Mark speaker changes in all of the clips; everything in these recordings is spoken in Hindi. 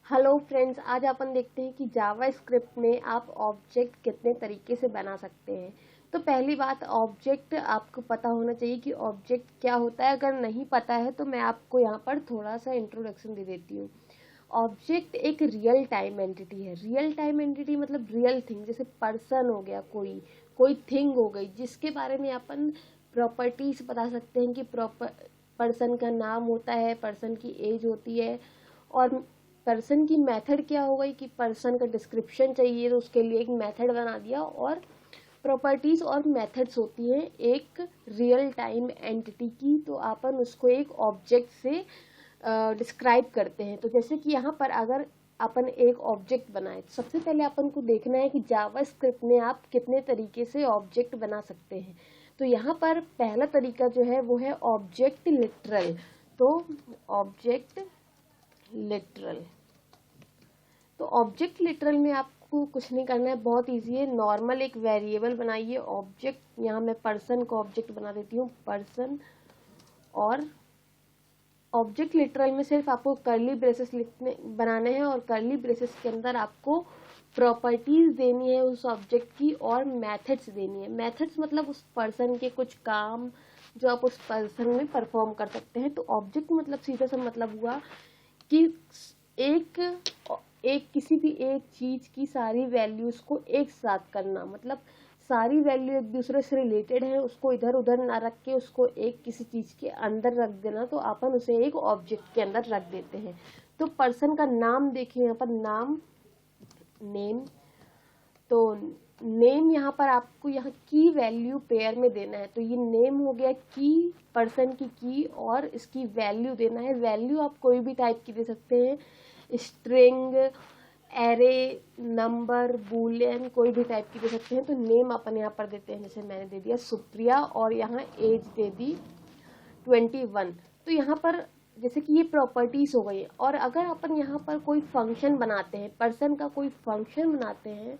Speaker 1: हेलो फ्रेंड्स, आज अपन देखते हैं कि जावा स्क्रिप्ट में आप ऑब्जेक्ट कितने तरीके से बना सकते हैं। तो पहली बात, ऑब्जेक्ट आपको पता होना चाहिए कि ऑब्जेक्ट क्या होता है। अगर नहीं पता है तो मैं आपको यहाँ पर थोड़ा सा इंट्रोडक्शन दे देती हूँ। ऑब्जेक्ट एक रियल टाइम एंटिटी है। रियल टाइम एंटिटी मतलब रियल थिंग, जैसे पर्सन हो गया, कोई थिंग हो गई, जिसके बारे में अपन प्रॉपर्टीज बता सकते हैं कि पर्सन का नाम होता है, पर्सन की एज होती है, और पर्सन की मेथड क्या हो गई कि पर्सन का डिस्क्रिप्शन चाहिए तो उसके लिए एक मेथड बना दिया। और प्रॉपर्टीज और मेथड्स होती हैं एक रियल टाइम एंटिटी की, तो अपन उसको एक ऑब्जेक्ट से डिस्क्राइब करते हैं। तो जैसे कि यहाँ पर अगर अपन एक ऑब्जेक्ट बनाए तो सबसे पहले अपन को देखना है कि जावा स्क्रिप्ट में आप कितने तरीके से ऑब्जेक्ट बना सकते हैं। तो यहाँ पर पहला तरीका जो है वो है ऑब्जेक्ट लिटरल। तो ऑब्जेक्ट लिटरल तो ऑब्जेक्ट लिटरल में आपको कुछ नहीं करना है, बहुत इजी है। नॉर्मल एक वेरिएबल बनाइए ऑब्जेक्ट, यहाँ मैं पर्सन को ऑब्जेक्ट बना देती हूँ, पर्सन। और ऑब्जेक्ट लिटरल में सिर्फ आपको कर्ली ब्रेसेस बनाने हैं, और कर्ली ब्रेसेस के अंदर आपको प्रॉपर्टीज देनी है उस ऑब्जेक्ट की, और मेथड्स देनी है। मेथड्स मतलब उस पर्सन के कुछ काम जो आप उस पर्सन में परफॉर्म कर सकते हैं। तो ऑब्जेक्ट मतलब सीधा सा मतलब हुआ कि एक एक किसी भी एक चीज की सारी वैल्यूज को एक साथ करना, मतलब सारी वैल्यू एक दूसरे से रिलेटेड है, उसको इधर उधर ना रख के उसको एक किसी चीज के अंदर रख देना, तो अपन उसे एक ऑब्जेक्ट के अंदर रख देते हैं। तो पर्सन का नाम देखिए, यहाँ पर नाम, नेम। तो नेम यहाँ पर आपको यहाँ की वैल्यू पेयर में देना है। तो ये नेम हो गया की, पर्सन की, और इसकी वैल्यू देना है। वैल्यू आप कोई भी टाइप की दे सकते हैं, स्ट्रिंग, एरे, नंबर, बूलियन, कोई भी टाइप की दे सकते हैं। तो नेम अपन यहाँ पर देते हैं, जैसे मैंने दे दिया सुप्रिया, और यहाँ एज दे दी 21। तो यहाँ पर जैसे कि ये प्रॉपर्टीज हो गई। और अगर अपन यहाँ पर कोई फंक्शन बनाते हैं, पर्सन का कोई फंक्शन बनाते हैं,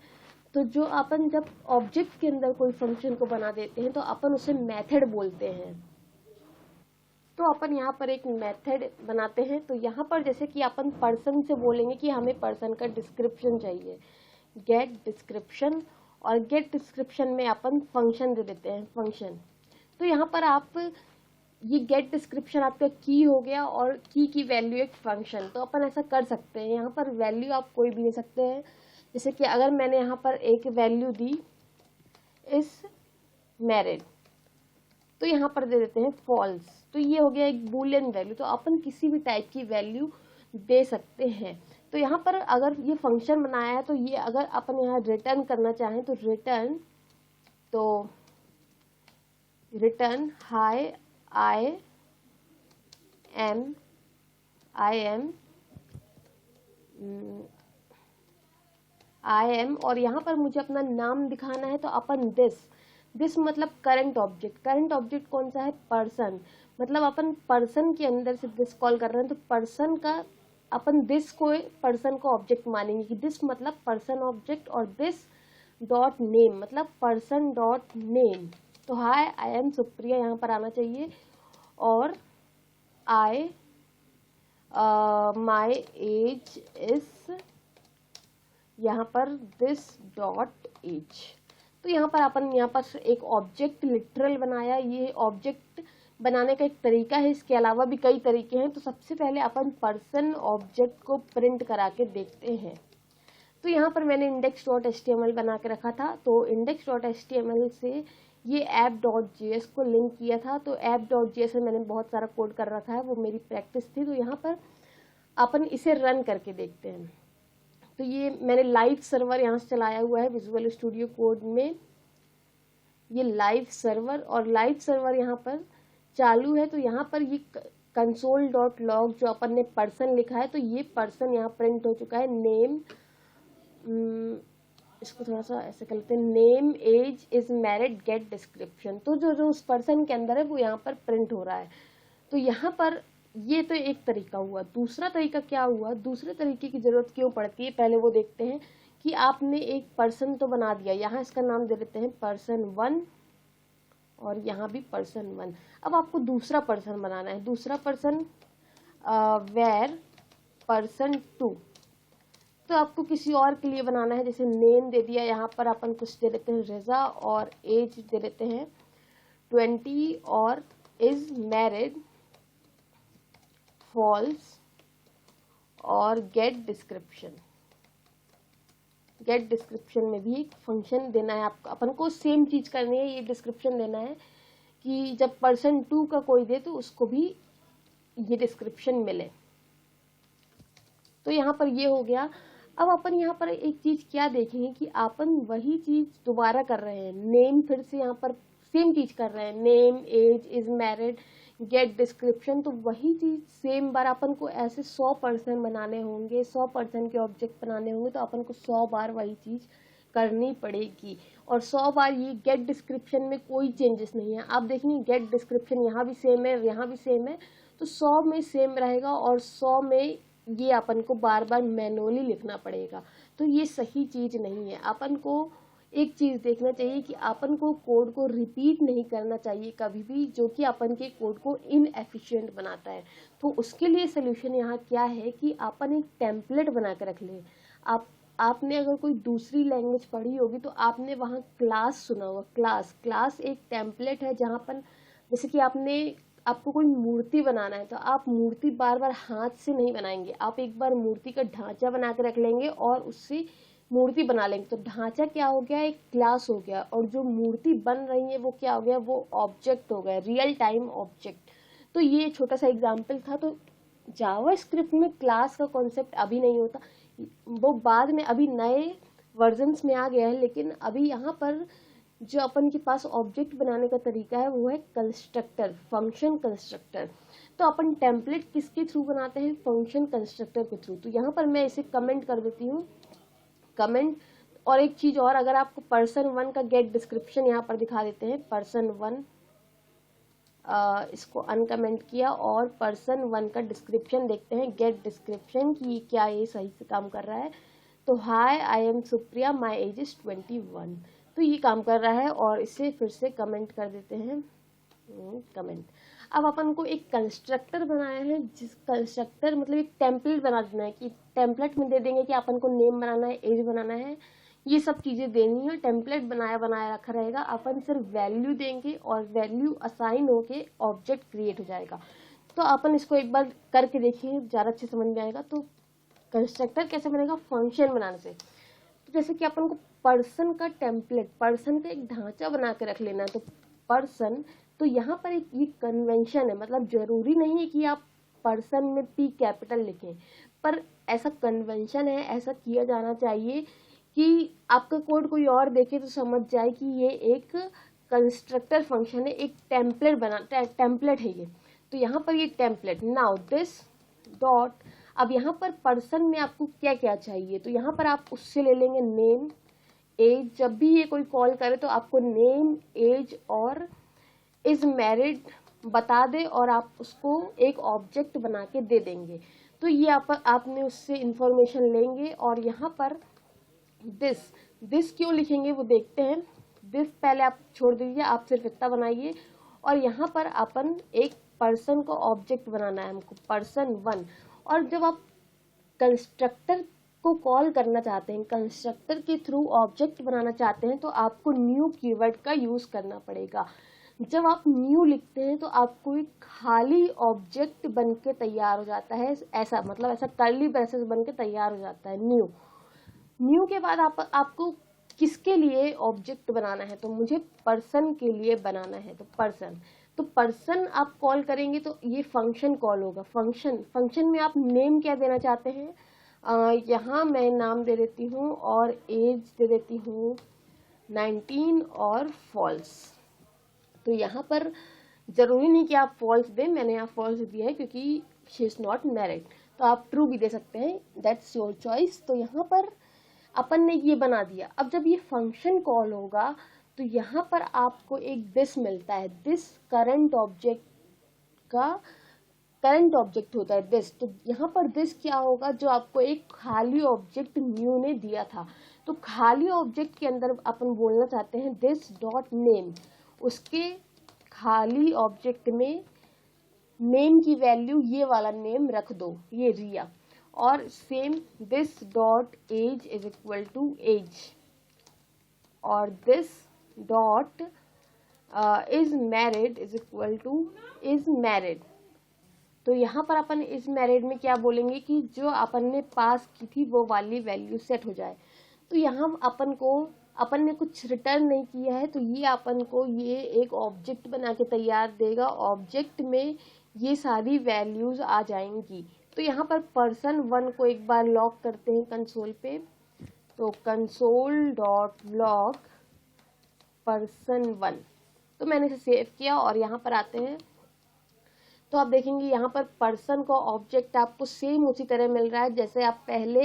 Speaker 1: तो जो अपन जब ऑब्जेक्ट के अंदर कोई फंक्शन को बना देते हैं तो अपन उसे मेथड बोलते हैं। तो अपन यहाँ पर एक मेथड बनाते हैं। तो यहाँ पर जैसे कि अपन पर्सन से बोलेंगे कि हमें पर्सन का डिस्क्रिप्शन चाहिए, गेट डिस्क्रिप्शन, और गेट डिस्क्रिप्शन में अपन फंक्शन दे देते हैं, फंक्शन। तो यहाँ पर आप ये गेट डिस्क्रिप्शन आपका की हो गया, और की वैल्यू एक फंक्शन। तो अपन ऐसा कर सकते हैं, यहाँ पर वैल्यू आप कोई भी दे सकते हैं। जैसे कि अगर मैंने यहाँ पर एक वैल्यू दी इज मैरिड, तो यहाँ पर दे देते हैं फॉल्स। तो ये हो गया एक बूलियन वैल्यू। तो अपन किसी भी टाइप की वैल्यू दे सकते हैं। तो यहाँ पर अगर ये फंक्शन बनाया है, तो ये अगर अपन यहाँ रिटर्न करना चाहें तो रिटर्न हाय आई एम, और यहाँ पर मुझे अपना नाम दिखाना है तो अपन दिस मतलब करंट ऑब्जेक्ट। करंट ऑब्जेक्ट कौन सा है? पर्सन। मतलब अपन पर्सन के अंदर से दिस कॉल कर रहे हैं, तो पर्सन का अपन दिस को पर्सन को ऑब्जेक्ट मानेंगे कि दिस मतलब पर्सन ऑब्जेक्ट, और दिस डॉट नेम मतलब पर्सन डॉट नेम। तो हाय आई एम सुप्रिया यहाँ पर आना चाहिए, और आई माई एज इज यहाँ पर दिस डॉट एज। तो यहाँ पर अपन यहाँ पर एक ऑब्जेक्ट लिटरल बनाया। ये ऑब्जेक्ट बनाने का एक तरीका है, इसके अलावा भी कई तरीके हैं। तो सबसे पहले अपन पर्सन ऑब्जेक्ट को प्रिंट करा के देखते हैं। तो यहाँ पर मैंने index.html बना के रखा था। तो index.html से ये app.js को लिंक किया था। तो app.js में मैंने बहुत सारा कोड कर रखा है, वो मेरी प्रैक्टिस थी। तो यहाँ पर अपन इसे रन करके देखते हैं। तो ये मैंने लाइव सर्वर यहाँ से चलाया हुआ है विजुअल स्टूडियो कोड में, ये लाइव सर्वर, और लाइव सर्वर यहाँ पर चालू है। तो यहाँ पर ये console.log जो अपन ने पर्सन लिखा है, तो ये पर्सन यहाँ प्रिंट हो चुका है। नेम, इसको थोड़ा सा ऐसे कर लेते हैं, name age is married get description. तो जो उस पर्सन के अंदर है वो यहाँ पर प्रिंट हो रहा है। तो यहाँ पर ये तो एक तरीका हुआ। दूसरा तरीका क्या हुआ? दूसरे तरीके की जरूरत क्यों पड़ती है, पहले वो देखते हैं। कि आपने एक पर्सन तो बना दिया, यहाँ इसका नाम दे देते हैं पर्सन 1, और यहाँ भी पर्सन 1। अब आपको दूसरा पर्सन बनाना है। दूसरा पर्सन वेर पर्सन 2, तो आपको किसी और के लिए बनाना है, जैसे नेम दे दिया, यहाँ पर अपन कुछ दे देते हैं रजा, और एज दे देते हैं 20, और इज मैरिड, फॉल्स, और गेट डिस्क्रिप्शन। गेट डिस्क्रिप्शन में भी एक फंक्शन देना है आपको, अपन को सेम चीज करनी है, ये डिस्क्रिप्शन देना है कि जब पर्सन 2 का कोई दे तो उसको भी ये डिस्क्रिप्शन मिले। तो यहाँ पर ये हो गया। अब अपन यहाँ पर एक चीज क्या देखेंगे कि अपन वही चीज दोबारा कर रहे हैं, नेम फिर से यहाँ पर सेम चीज कर रहे हैं, name, age, is married, get description, तो वही चीज सेम बार अपन को ऐसे 100 पर्सन बनाने होंगे, 100 पर्सन के ऑब्जेक्ट बनाने होंगे, तो अपन को 100 बार वही चीज करनी पड़ेगी। और 100 बार ये गेट डिस्क्रिप्शन में कोई चेंजेस नहीं है। आप देखेंगे गेट डिस्क्रिप्शन यहाँ भी सेम है, यहाँ भी सेम है, तो 100 में सेम रहेगा और 100 में ये अपन को बार बार मैनुअली लिखना पड़ेगा। तो ये सही चीज नहीं है। अपन को एक चीज देखना चाहिए कि अपन को कोड को रिपीट नहीं करना चाहिए कभी भी, जो कि अपन के कोड को इनएफिशिएंट बनाता है। तो उसके लिए सोल्यूशन यहाँ क्या है कि अपन एक टेम्पलेट बना के रख ले। आपने अगर कोई दूसरी लैंग्वेज पढ़ी होगी तो आपने वहाँ क्लास सुना होगा। क्लास एक टेम्पलेट है जहाँ पर जैसे कि आपको कोई मूर्ति बनाना है तो आप मूर्ति बार बार हाथ से नहीं बनाएंगे, आप एक बार मूर्ति का ढांचा बना के रख लेंगे और उससे मूर्ति बना लेंगे। तो ढांचा क्या हो गया, एक क्लास हो गया, और जो मूर्ति बन रही है वो क्या हो गया, वो ऑब्जेक्ट हो गया, रियल टाइम ऑब्जेक्ट। तो ये छोटा सा एग्जाम्पल था। तो जावास्क्रिप्ट में क्लास का कॉन्सेप्ट अभी नहीं होता, वो बाद में अभी नए वर्जन्स में आ गया है, लेकिन अभी यहाँ पर जो अपन के पास ऑब्जेक्ट बनाने का तरीका है वो है कंस्ट्रक्टर, फंक्शन कंस्ट्रक्टर। तो अपन टेम्पलेट किसके थ्रू बनाते हैं, फंक्शन कंस्ट्रक्टर के थ्रू। तो यहाँ पर मैं इसे कमेंट कर देती हूँ, कमेंट। और एक चीज और, अगर आपको पर्सन 1 का गेट डिस्क्रिप्शन यहाँ पर दिखा देते हैं, पर्सन 1, इसको अनकमेंट किया और पर्सन 1 का डिस्क्रिप्शन देखते हैं, गेट डिस्क्रिप्शन की क्या ये सही से काम कर रहा है। तो hi, I am Supriya, my age is 21। तो ये काम कर रहा है, और इसे फिर से कमेंट कर देते हैं, कमेंट। अब अपन को एक कंस्ट्रक्टर बनाया है, जिस कंस्ट्रक्टर मतलब एक टेम्पलेट बना देना है कि टेम्पलेट में दे देंगे कि अपन को नेम बनाना है, एज बनाना है, ये सब चीजें देनी है। टेम्पलेट बनाया रखा रहेगा, अपन सिर्फ वैल्यू देंगे और वैल्यू असाइन होके ऑब्जेक्ट क्रिएट हो जाएगा। तो अपन इसको एक बार करके देखिए, ज़्यादा अच्छे समझ में आएगा। तो कंस्ट्रक्टर कैसे बनेगा, फंक्शन बनाने से। तो जैसे कि अपन को पर्सन का टेम्पलेट, पर्सन का एक ढांचा बना के रख लेना है। तो पर्सन, तो यहाँ पर एक ये कन्वेंशन है, मतलब जरूरी नहीं है कि आप पर्सन में P कैपिटल लिखें, पर ऐसा कन्वेंशन है, ऐसा किया जाना चाहिए कि आपका कोड कोई और देखे तो समझ जाए कि ये एक कंस्ट्रक्टर फंक्शन है, एक टेम्पलेट है ये। तो यहाँ पर ये टेम्पलेट, नाउ दिस डॉट, अब यहाँ पर पर्सन में आपको क्या क्या चाहिए, तो यहाँ पर आप उससे ले लेंगे नेम, एज। जब भी ये कोई कॉल करे तो आपको नेम, एज और इज मैरिड बता दे और आप उसको एक ऑब्जेक्ट बना के दे देंगे। तो ये आपने उससे इंफॉर्मेशन लेंगे, और यहाँ पर दिस क्यों लिखेंगे वो देखते हैं। दिस पहले आप छोड़ दीजिए, आप सिर्फ इतना बनाइए, और यहाँ पर अपन एक पर्सन को ऑब्जेक्ट बनाना है हमको, पर्सन 1। और जब आप कंस्ट्रक्टर को कॉल करना चाहते हैं, कंस्ट्रक्टर के थ्रू ऑब्जेक्ट बनाना चाहते हैं, तो आपको न्यू कीवर्ड का यूज करना पड़ेगा। जब आप न्यू लिखते हैं तो आपको एक खाली ऑब्जेक्ट बन के तैयार हो जाता है, ऐसा मतलब ऐसा कर्ली ब्रेसेस बन के तैयार हो जाता है न्यू के बाद आपको किसके लिए ऑब्जेक्ट बनाना है, तो मुझे पर्सन के लिए बनाना है। तो पर्सन आप कॉल करेंगे तो ये फंक्शन कॉल होगा। फंक्शन में आप नेम क्या देना चाहते हैं, यहाँ मैं नाम दे देती हूँ और एज दे देती हूँ 19 और फॉल्स। तो यहाँ पर जरूरी नहीं कि आप फॉल्स दें, मैंने यहाँ फॉल्स दिया है क्योंकि शी इज नॉट मैरिड। तो आप ट्रू भी दे सकते हैं, दैट्स योर चॉइस। तो यहाँ पर अपन ने ये बना दिया। अब जब ये फंक्शन कॉल होगा तो यहाँ पर आपको एक दिस मिलता है, दिस करंट ऑब्जेक्ट का करंट ऑब्जेक्ट होता है दिस। तो यहाँ पर दिस क्या होगा, जो आपको एक खाली ऑब्जेक्ट न्यू ने दिया था। तो खाली ऑब्जेक्ट के अंदर अपन बोलना चाहते हैं दिस डॉट नेम, उसके खाली ऑब्जेक्ट में नेम की वैल्यू ये वाला नेम रख दो, ये रिया। और same this dot age is equal to age, और this dot is married is equal to is married. तो यहाँ पर अपन इज मैरिड में क्या बोलेंगे कि जो अपन ने पास की थी वो वाली वैल्यू सेट हो जाए। तो यहाँ अपन ने कुछ रिटर्न नहीं किया है, तो ये अपन को ये एक ऑब्जेक्ट बना के तैयार देगा। ऑब्जेक्ट में ये सारी वैल्यूज आ जाएंगी। तो यहाँ पर person1 को एक बार लॉग करते हैं कंसोल पे। तो कंसोल डॉट लॉग person1, तो मैंने इसे सेव किया और यहाँ पर आते हैं तो आप देखेंगे यहाँ पर पर्सन का ऑब्जेक्ट आपको सेम उसी तरह मिल रहा है जैसे आप पहले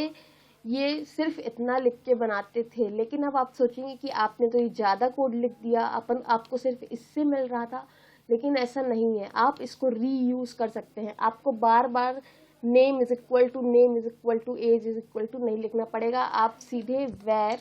Speaker 1: ये सिर्फ इतना लिख के बनाते थे। लेकिन अब आप सोचेंगे कि आपने तो ये ज़्यादा कोड लिख दिया, आपको सिर्फ इससे मिल रहा था, लेकिन ऐसा नहीं है। आप इसको रीयूज कर सकते हैं। आपको बार बार name is equal to age is equal to नहीं लिखना पड़ेगा। आप सीधे where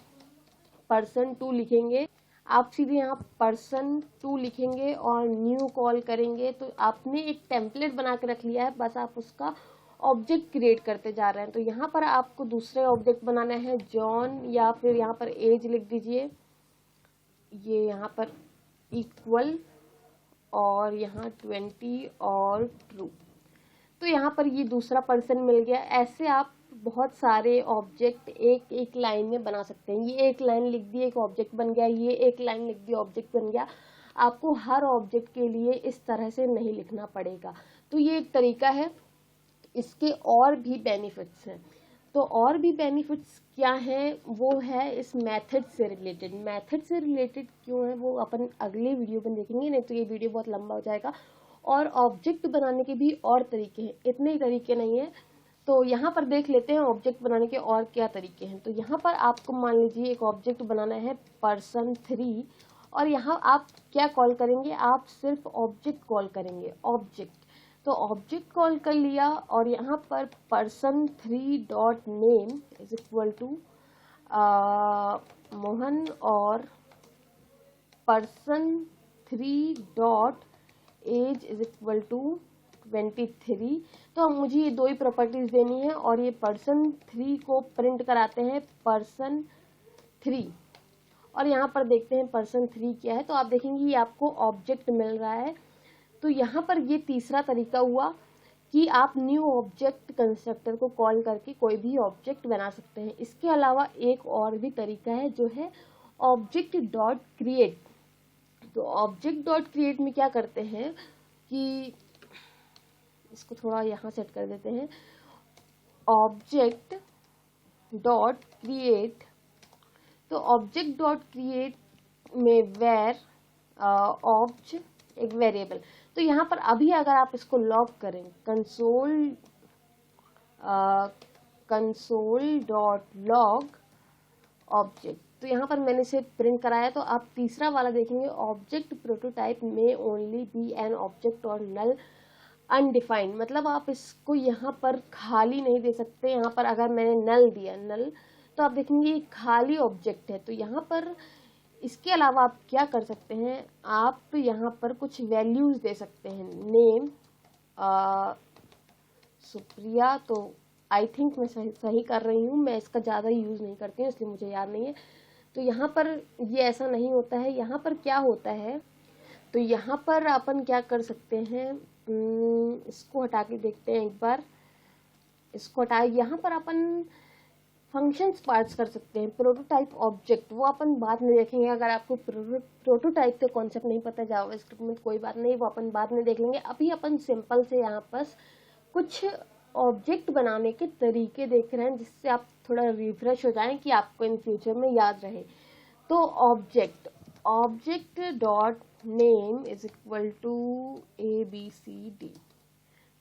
Speaker 1: person2 लिखेंगे, आप सीधे यहाँ person2 लिखेंगे और न्यू कॉल करेंगे। तो आपने एक टेम्पलेट बना के रख लिया है, बस आप उसका ऑब्जेक्ट क्रिएट करते जा रहे हैं। तो यहाँ पर आपको दूसरे ऑब्जेक्ट बनाना है जॉन, या फिर यहाँ पर एज लिख दीजिए, ये यहाँ पर इक्वल और यहाँ 20 और ट्रू। तो यहाँ पर ये दूसरा पर्सन मिल गया। ऐसे आप बहुत सारे ऑब्जेक्ट एक एक लाइन में बना सकते हैं। ये एक लाइन लिख दी एक ऑब्जेक्ट बन गया, ये एक लाइन लिख दी ऑब्जेक्ट बन गया। आपको हर ऑब्जेक्ट के लिए इस तरह से नहीं लिखना पड़ेगा। तो ये एक तरीका है। इसके और भी बेनिफिट्स हैं। तो और भी बेनिफिट्स क्या हैं, वो है इस मेथड से रिलेटेड। मेथड से रिलेटेड क्यों है वो अपन अगले वीडियो में देखेंगे, नहीं तो ये वीडियो बहुत लंबा हो जाएगा। और ऑब्जेक्ट बनाने के भी और तरीके हैं, इतने ही तरीके नहीं है। तो यहाँ पर देख लेते हैं ऑब्जेक्ट बनाने के और क्या तरीके हैं। तो यहाँ पर आपको मान लीजिए एक ऑब्जेक्ट बनाना है person3, और यहाँ आप क्या कॉल करेंगे, आप सिर्फ ऑब्जेक्ट कॉल करेंगे, ऑब्जेक्ट। तो ऑब्जेक्ट कॉल कर लिया और यहाँ पर person3 dot name is equal to Mohan और person3 dot age is equal to 23। तो मुझे ये दो ही प्रॉपर्टीज देनी है और ये person3 को प्रिंट कराते हैं person3, और यहाँ पर देखते हैं person3 क्या है। तो आप देखेंगे ये आपको ऑब्जेक्ट मिल रहा है। तो यहाँ पर ये तीसरा तरीका हुआ कि आप न्यू ऑब्जेक्ट कंस्ट्रक्टर को कॉल करके कोई भी ऑब्जेक्ट बना सकते हैं। इसके अलावा एक और भी तरीका है जो है ऑब्जेक्ट डॉट क्रिएट। तो ऑब्जेक्ट डॉट क्रिएट में क्या करते हैं कि इसको थोड़ा यहाँ सेट कर देते हैं, ऑब्जेक्ट डॉट क्रिएट। तो ऑब्जेक्ट डॉट क्रिएट में वेर ऑब्ज एक वेरिएबल। तो यहाँ पर अभी अगर आप इसको लॉग करें कंसोल डॉट लॉग ऑब्जेक्ट, तो यहाँ पर मैंने इसे प्रिंट कराया। तो आप तीसरा वाला देखेंगे, ऑब्जेक्ट प्रोटोटाइप में ओनली बी एन ऑब्जेक्ट और नल अनडिफाइंड, मतलब आप इसको यहाँ पर खाली नहीं दे सकते। यहाँ पर अगर मैंने नल दिया, नल, तो आप देखेंगे ये खाली ऑब्जेक्ट है। तो यहाँ पर इसके अलावा आप क्या कर सकते हैं, आप यहाँ पर कुछ वैल्यूज दे सकते हैं। नेम सुप्रिया, तो आई थिंक मैं सही कर रही हूँ, मैं इसका ज़्यादा यूज़ नहीं करती हूँ इसलिए मुझे याद नहीं है। तो यहाँ पर ये ऐसा नहीं होता है। यहाँ पर क्या होता है, तो यहाँ पर अपन क्या कर सकते हैं, इसको हटा के देखते हैं एक बार। इसको हटा, यहाँ पर अपन फंक्शंस पार्ट्स कर सकते हैं। प्रोटोटाइप ऑब्जेक्ट वो अपन बाद में देखेंगे। अगर आपको प्रोटोटाइप का कॉन्सेप्ट नहीं पता जावास्क्रिप्ट में, कोई बात नहीं, वो अपन बाद में देख लेंगे। अभी अपन सिंपल से यहाँ पर कुछ ऑब्जेक्ट बनाने के तरीके देख रहे हैं जिससे आप थोड़ा रिफ्रेश हो जाएं कि आपको इन फ्यूचर में याद रहे। तो object dot name is equal to ABCD।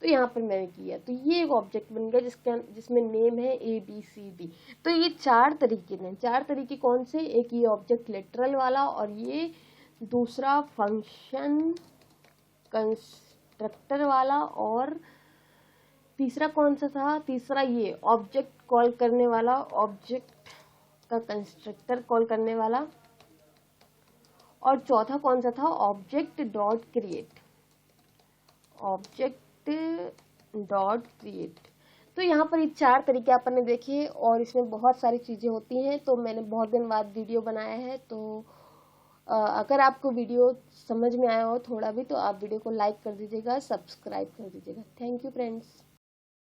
Speaker 1: तो यहाँ पर मैंने किया, तो ये एक ऑब्जेक्ट बन गया जिसमें नेम है ABCD। तो ये चार तरीके हैं। चार तरीके कौन से, एक ये ऑब्जेक्ट लिटरल वाला, और ये दूसरा फंक्शन कंस्ट्रक्टर वाला, और तीसरा कौन सा था, तीसरा ये ऑब्जेक्ट कॉल करने वाला, ऑब्जेक्ट का कंस्ट्रक्टर कॉल करने वाला, और चौथा कौन सा था, object dot create, object dot create. तो यहाँ पर ये 4 तरीके अपन ने देखे और इसमें बहुत सारी चीज़ें होती हैं। तो मैंने बहुत दिन बाद वीडियो बनाया है। तो अगर आपको वीडियो समझ में आया हो थोड़ा भी तो आप वीडियो को लाइक कर दीजिएगा, सब्सक्राइब कर दीजिएगा। Thank you friends.